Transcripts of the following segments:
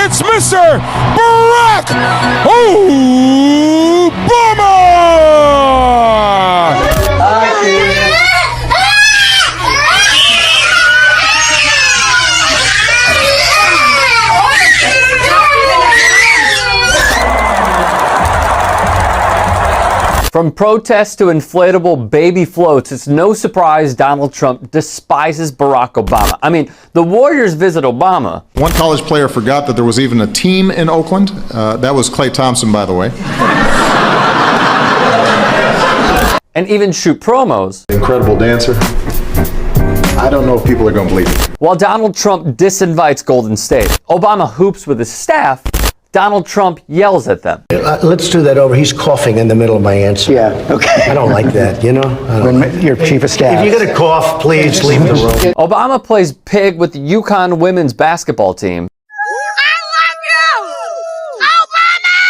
it's Mr. Barack Obama! From protests to inflatable baby floats, it's no surprise Donald Trump despises Barack Obama. I mean, the Warriors visit Obama. One college player forgot that there was even a team in Oakland. That was Klay Thompson, by the way. And even shoot promos. Incredible dancer. I don't know if people are going to believe it. While Donald Trump disinvites Golden State, Obama hoops with his staff. Donald Trump yells at them. Let's do that over. He's coughing in the middle of my answer. Yeah, okay. I don't like that, you know? Your chief of staff. If you're going to cough, please leave the room. Obama plays pig with the UConn women's basketball team. I love you! Obama!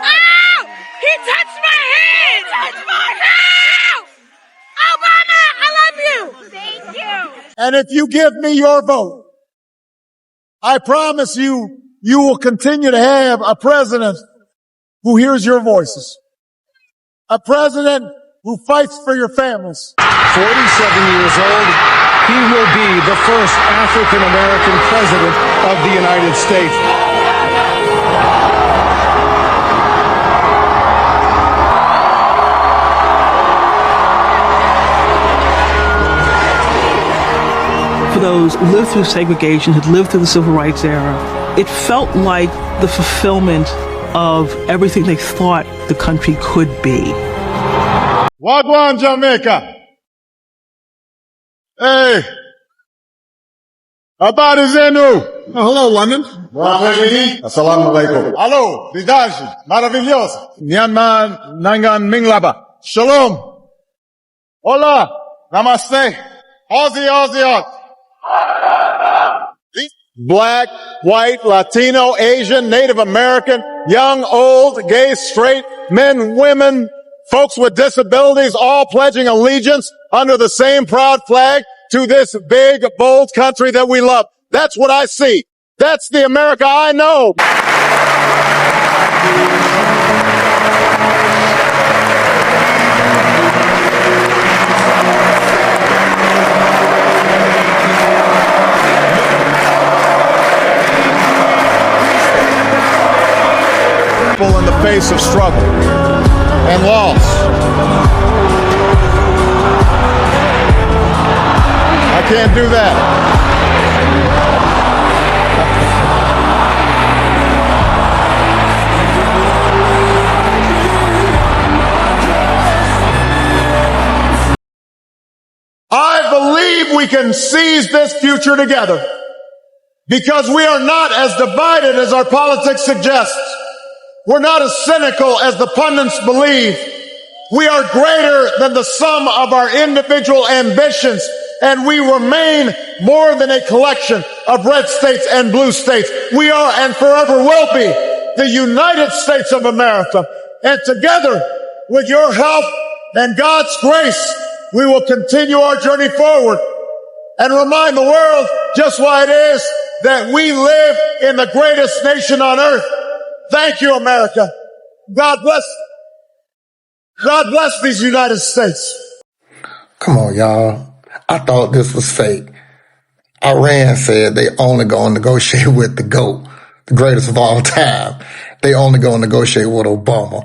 Oh! He touched my hand! Touched my hand! Obama, I love you! Thank you! And if you give me your vote, I promise you, you will continue to have a president who hears your voices. A president who fights for your families. 47 years old, he will be the first African-American president of the United States. For those who lived through segregation, who lived through the civil rights era, it felt like the fulfillment of everything they thought the country could be. Wagwan, Jamaica. Hey. Habari zenu. Hello, London. Assalamu alaikum. Hello, Didaji. Maravillosa. Myanmar Nangan Minglaba. Shalom. Hola. Namaste. Aussie. Black, white, Latino, Asian, Native American, young, old, gay, straight, men, women, folks with disabilities, all pledging allegiance under the same proud flag to this big, bold country that we love. That's what I see. That's the America I know. In the face of struggle and loss. I can't do that. I believe we can seize this future together because we are not as divided as our politics suggests. We're not as cynical as the pundits believe. We are greater than the sum of our individual ambitions, and we remain more than a collection of red states and blue states. We are and forever will be the United States of America. And together, with your help and God's grace, we will continue our journey forward and remind the world just why it is that we live in the greatest nation on earth. Thank you, America. God bless these United States. Come on, y'all. I thought this was fake. Iran said they only gonna negotiate with the GOAT, the greatest of all time. They only gonna negotiate with Obama.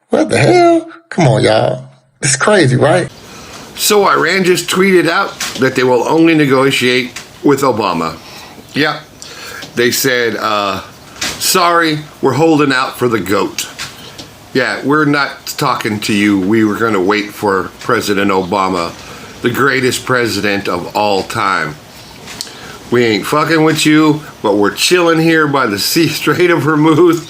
What the hell? Come on, y'all. It's crazy, right? So Iran just tweeted out that they will only negotiate with Obama. Yep. They said, sorry, we're holding out for the GOAT. Yeah, we're not talking to you. We were going to wait for President Obama, the greatest president of all time. We ain't fucking with you, but we're chilling here by the Strait of Hormuz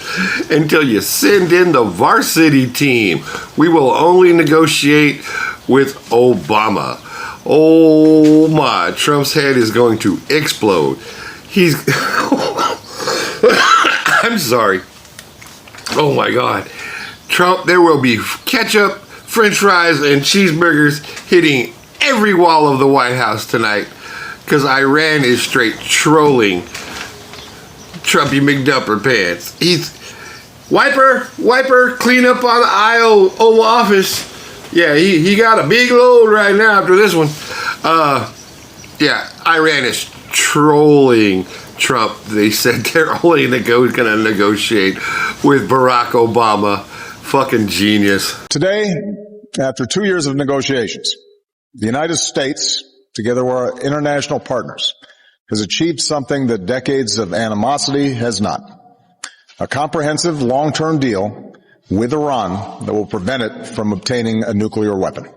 until you send in the varsity team. We will only negotiate with Obama. Oh my, Trump's head is going to explode. He's... I'm sorry. Oh my God. Trump, there will be ketchup, french fries, and cheeseburgers hitting every wall of the White House tonight. because Iran is straight trolling Trumpy McDupper pants. He's wiper, clean up on the aisle, Oval Office. Yeah, he got a big load right now after this one. Yeah, Iran is trolling Trump. They said they're only going to negotiate with Barack Obama. Fucking genius. Today, after 2 years of negotiations, the United States, together with our international partners, has achieved something that decades of animosity has not. A comprehensive long-term deal with Iran that will prevent it from obtaining a nuclear weapon.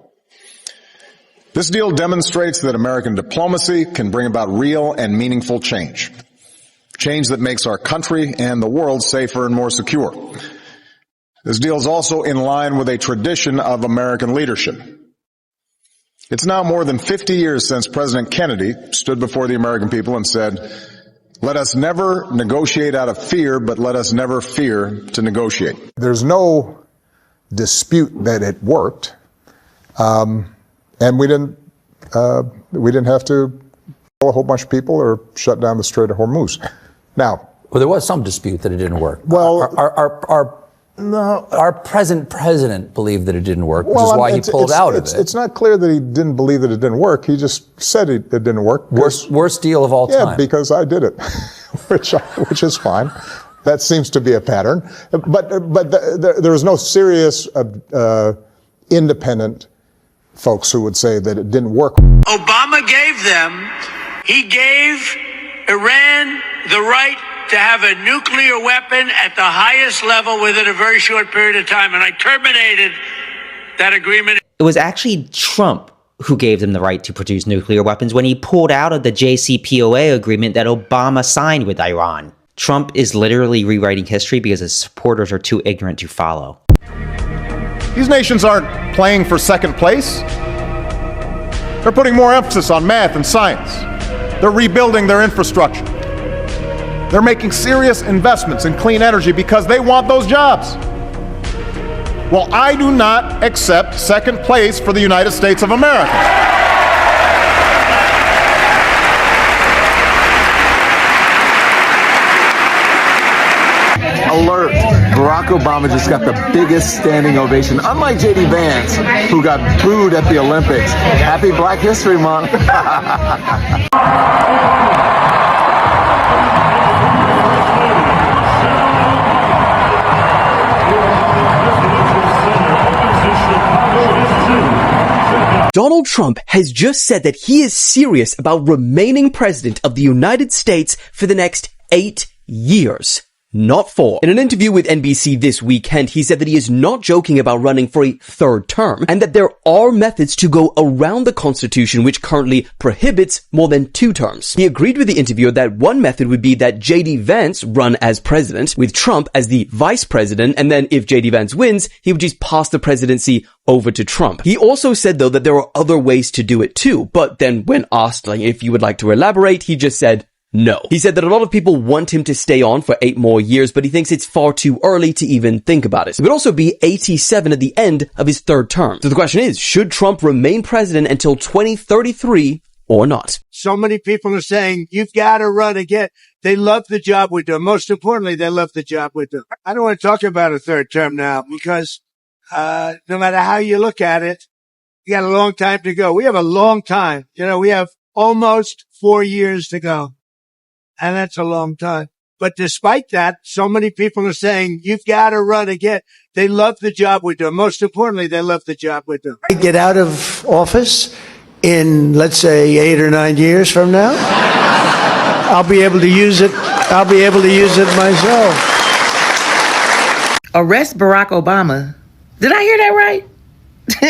This deal demonstrates that American diplomacy can bring about real and meaningful change. Change that makes our country and the world safer and more secure. This deal is also in line with a tradition of American leadership. It's now more than 50 years since President Kennedy stood before the American people and said, "Let us never negotiate out of fear, but let us never fear to negotiate." There's no dispute that it worked, and we didn't have to kill a whole bunch of people or shut down the Strait of Hormuz. Now, Well, there was some dispute that it didn't work. Well, our present president believed that it didn't work, which is why he pulled out of it. It's not clear that he didn't believe that it didn't work. He just said it didn't work. Worst deal of all time. Yeah, because I did it, which is fine. That seems to be a pattern. But there was no serious independent folks who would say that it didn't work. Obama he gave Iran the right to have a nuclear weapon at the highest level within a very short period of time, and I terminated that agreement. It was actually Trump who gave them the right to produce nuclear weapons when he pulled out of the JCPOA agreement that Obama signed with Iran. Trump is literally rewriting history because his supporters are too ignorant to follow. These nations aren't playing for second place. They're putting more emphasis on math and science. They're rebuilding their infrastructure. They're making serious investments in clean energy because they want those jobs. Well, I do not accept second place for the United States of America. Alert, Barack Obama just got the biggest standing ovation, unlike J.D. Vance, who got booed at the Olympics. Happy Black History Month. Donald Trump has just said that he is serious about remaining president of the United States for the next 8 years. Not 4. In an interview with NBC this weekend, he said that he is not joking about running for a third term, and that there are methods to go around the Constitution which currently prohibits more than 2 terms. He agreed with the interviewer that one method would be that J.D. Vance run as president, with Trump as the vice president, and then if J.D. Vance wins, he would just pass the presidency over to Trump. He also said, though, that there are other ways to do it too, but then when asked if you would like to elaborate, he just said, no. He said that a lot of people want him to stay on for 8 more years, but he thinks it's far too early to even think about it. He would also be 87 at the end of his 3rd term. So the question is, should Trump remain president until 2033 or not? So many people are saying, you've got to run again. They love the job we do. Most importantly, they love the job we do. I don't want to talk about a 3rd term now because no matter how you look at it, you got a long time to go. We have a long time. We have almost 4 years to go. And that's a long time. But despite that, so many people are saying, you've got to run again. They love the job we do. Most importantly, they love the job we do. I get out of office in, let's say, 8 or 9 years from now. I'll be able to use it. I'll be able to use it myself. Arrest Barack Obama. Did I hear that right? Did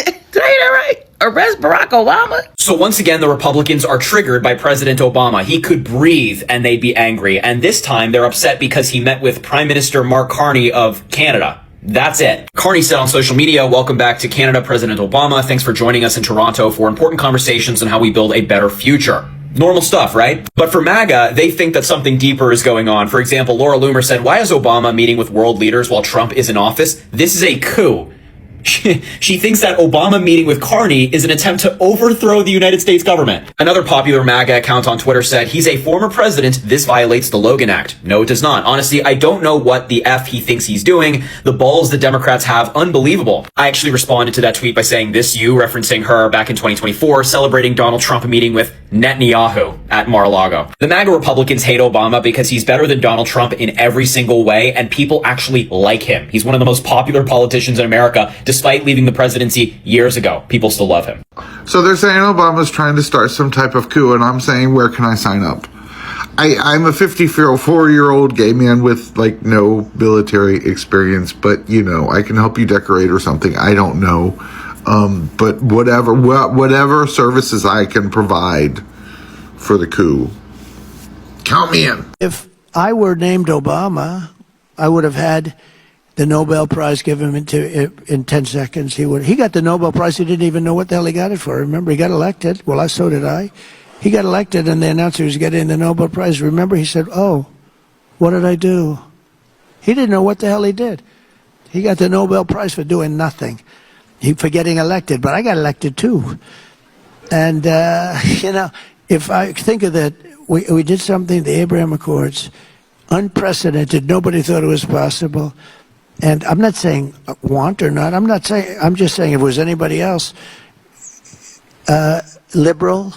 I hear that right? Arrest Barack Obama? So once again, the Republicans are triggered by President Obama. He could breathe and they'd be angry. And this time they're upset because he met with Prime Minister Mark Carney of Canada. That's it. Carney said on social media, welcome back to Canada, President Obama. Thanks for joining us in Toronto for important conversations on how we build a better future. Normal stuff, right? But for MAGA, they think that something deeper is going on. For example, Laura Loomer said, why is Obama meeting with world leaders while Trump is in office? This is a coup. She thinks that Obama meeting with Carney is an attempt to overthrow the United States government. Another popular MAGA account on Twitter said, he's a former president. This violates the Logan Act. No, it does not. Honestly, I don't know what the F he thinks he's doing. The balls the Democrats have, unbelievable. I actually responded to that tweet by saying this you, referencing her back in 2024, celebrating Donald Trump meeting with Netanyahu at Mar-a-Lago. The MAGA Republicans hate Obama because he's better than Donald Trump in every single way, and people actually like him. He's one of the most popular politicians in America. Despite leaving the presidency years ago, people still love him. So they're saying Obama's trying to start some type of coup, and I'm saying, where can I sign up? I'm a 54-year-old gay man with like no military experience, but you know, I can help you decorate or something. I don't know. But whatever services I can provide for the coup, count me in. If I were named Obama, I would have had the Nobel Prize given him in 10 seconds. He got the Nobel Prize. He didn't even know what the hell he got it for. Remember, he got elected. Well, so did I. He got elected, and they announced he was getting the Nobel Prize. Remember, he said, "Oh, what did I do?" He didn't know what the hell he did. He got the Nobel Prize for doing nothing. For getting elected, but I got elected too. And, you know, if I think of that, we did something, the Abraham Accords, unprecedented. Nobody thought it was possible. And I'm not saying want or not. I'm just saying if it was anybody else, liberal,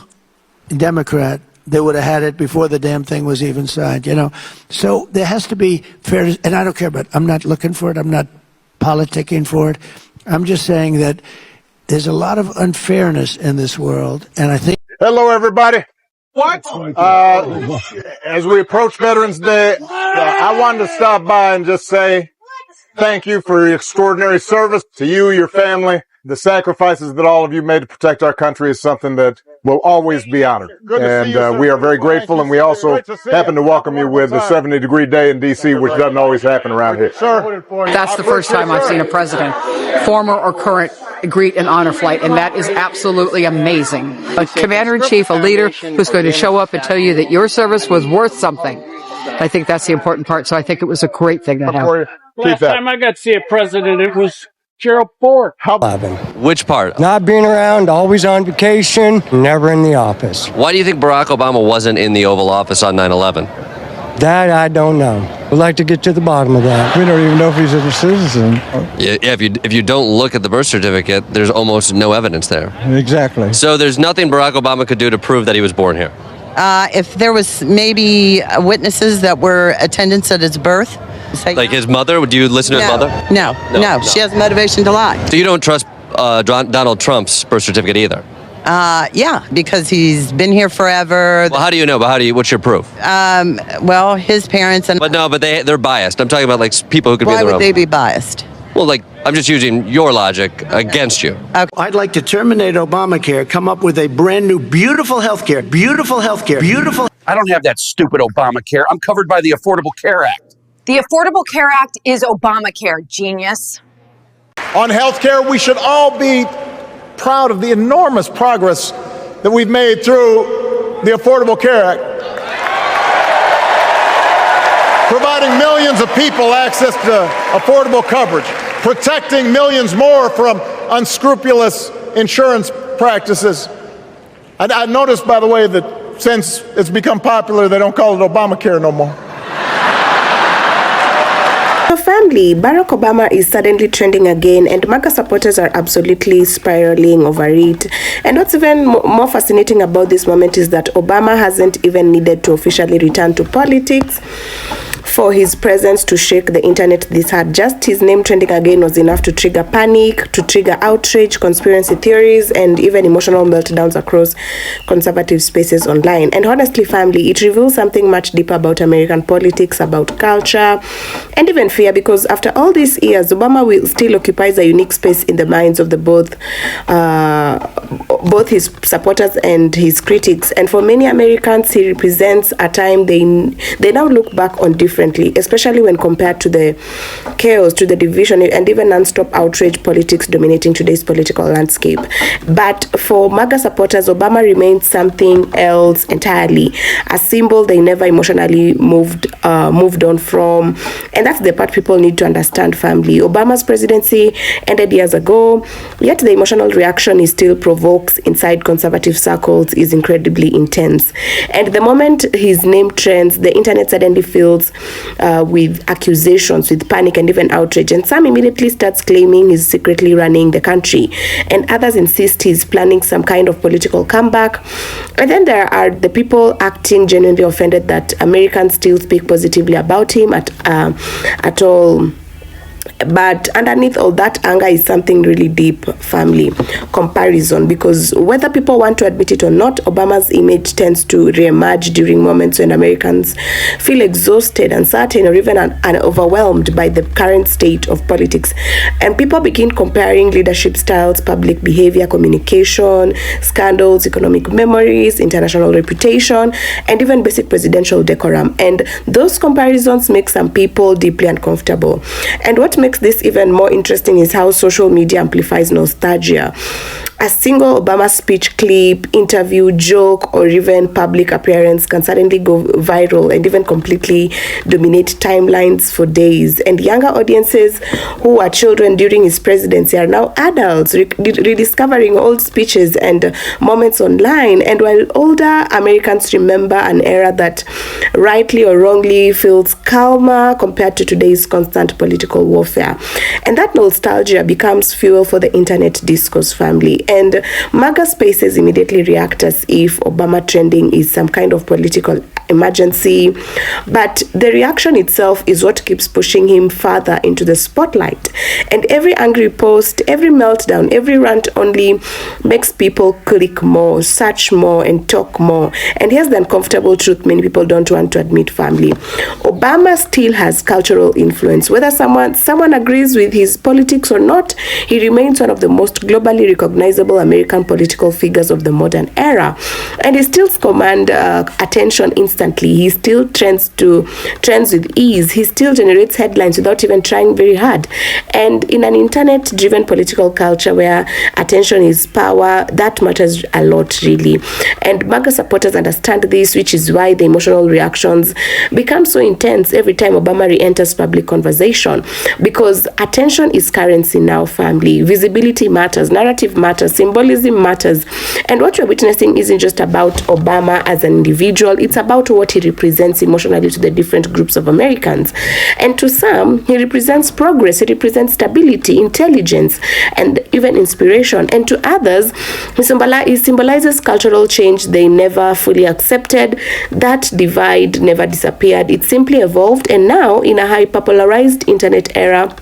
Democrat, they would have had it before the damn thing was even signed, you know. So there has to be fairness, and I don't care about, I'm not looking for it. I'm not politicking for it. I'm just saying that there's a lot of unfairness in this world, and I think... Hello, everybody. What? As we approach Veterans Day, I wanted to stop by and just say thank you for your extraordinary service to you, your family. The sacrifices that all of you made to protect our country is something that will always be honored. And we are very grateful, and we also happen to welcome you with a 70-degree day in D.C., which doesn't always happen around here. Sir? That's the first time I've seen a president, former or current, greet an honor flight, and that is absolutely amazing. A commander-in-chief, a leader who's going to show up and tell you that your service was worth something. I think that's the important part, so I think it was a great thing to have. Last time I got to see a president, it was Gerald Ford. Which part? Not being around, always on vacation, never in the office. Why do you think Barack Obama wasn't in the Oval Office on 9/11? That I don't know. We'd like to get to the bottom of that. We don't even know if he's a citizen. Yeah, if you don't look at the birth certificate, there's almost no evidence there. Exactly. So there's nothing Barack Obama could do to prove that he was born here. If there was maybe witnesses that were attendants at his birth. Like his mother? Would you listen to his mother? No. She has motivation to lie. So you don't trust Donald Trump's birth certificate either? Yeah, because he's been here forever. Well, how do you know? But what's your proof? Well, his parents and... But no, but they're biased. I'm talking about like people who could be in the room. Why would they be biased? Well, like, I'm just using your logic against you. I'd like to terminate Obamacare, come up with a brand new, beautiful health care. Beautiful health care. Beautiful. I don't have that stupid Obamacare. I'm covered by the Affordable Care Act. The Affordable Care Act is Obamacare, genius. On health care, we should all be proud of the enormous progress that we've made through the Affordable Care Act, providing millions of people access to affordable coverage, protecting millions more from unscrupulous insurance practices. I noticed, by the way, that since it's become popular, they don't call it Obamacare no more. Family, Barack Obama is suddenly trending again, and MAGA supporters are absolutely spiraling over it. And what's even more fascinating about this moment is that Obama hasn't even needed to officially return to politics for his presence to shake the internet this hard. Just his name trending again was enough to trigger panic, to trigger outrage, conspiracy theories, and even emotional meltdowns across conservative spaces online. And honestly, family, it reveals something much deeper about American politics, about culture, and even fear, because after all these years, Obama will still occupies a unique space in the minds of the both his supporters and his critics. And for many Americans, he represents a time they now look back on different differently, especially when compared to the chaos, to the division, and even non-stop outrage politics dominating today's political landscape. But for MAGA supporters, Obama remains something else entirely, a symbol they never emotionally moved on from. And that's the part people need to understand, family. Obama's presidency ended years ago, yet the emotional reaction he still provokes inside conservative circles is incredibly intense. And the moment his name trends, the internet suddenly fills with accusations, with panic, and even outrage. And some immediately starts claiming he's secretly running the country, and others insist he's planning some kind of political comeback. And then there are the people acting genuinely offended that Americans still speak positively about him at all. But underneath all that anger is something really deep, family: comparison. Because whether people want to admit it or not, Obama's image tends to reemerge during moments when Americans feel exhausted, uncertain, or even overwhelmed by the current state of politics. And people begin comparing leadership styles, public behavior, communication, scandals, economic memories, international reputation, and even basic presidential decorum. And those comparisons make some people deeply uncomfortable. And what makes this even more interesting is how social media amplifies nostalgia. A single Obama speech clip, interview, joke, or even public appearance can suddenly go viral and even completely dominate timelines for days. And younger audiences who were children during his presidency are now adults, rediscovering old speeches and moments online. And while older Americans remember an era that, rightly or wrongly, feels calmer compared to today's constant political warfare. And that nostalgia becomes fuel for the internet discourse, family. And MAGA spaces immediately react as if Obama trending is some kind of political emergency. But the reaction itself is what keeps pushing him further into the spotlight. And every angry post, every meltdown, every rant only makes people click more, search more, and talk more. And here's the uncomfortable truth many people don't want to admit, family: Obama still has cultural influence. Whether someone agrees with his politics or not, he remains one of the most globally recognizable American political figures of the modern era. And he still commands attention instantly. He still trends with ease. He still generates headlines without even trying very hard. And in an internet-driven political culture where attention is power, that matters a lot, really. And MAGA supporters understand this, which is why the emotional reactions become so intense every time Obama re-enters public conversation. Because attention is currency now, family. Visibility matters, narrative matters, symbolism matters. And what you're witnessing isn't just about Obama as an individual, it's about what he represents emotionally to the different groups of Americans. And to some, he represents progress, he represents stability, intelligence, and even inspiration. And to others, he symbolizes cultural change they never fully accepted. That divide never disappeared, it simply evolved. And now, in a hyper-polarized internet era,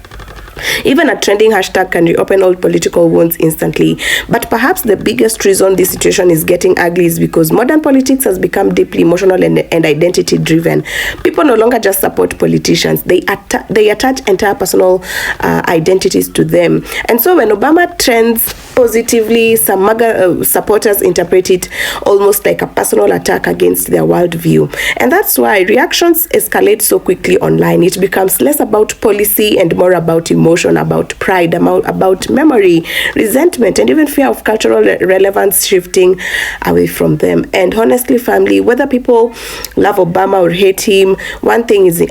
even a trending hashtag can reopen old political wounds instantly. But perhaps the biggest reason this situation is getting ugly is because modern politics has become deeply emotional and identity driven. People no longer just support politicians, they attach entire personal identities to them. And so when Obama trends positively, some MAGA supporters interpret it almost like a personal attack against their worldview. And that's why reactions escalate so quickly online. It becomes less about policy and more about emotion, about pride, about memory, resentment, and even fear of cultural relevance shifting away from them. And honestly, family, whether people love Obama or hate him, one thing is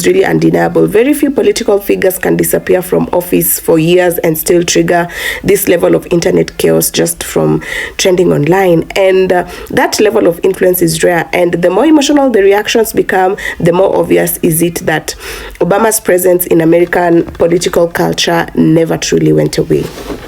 really undeniable: very few political figures can disappear from office for years and still trigger this level of internet chaos just from trending online. And that level of influence is rare. And the more emotional the reactions become, the more obvious is it that Obama's presence in American political culture never truly went away.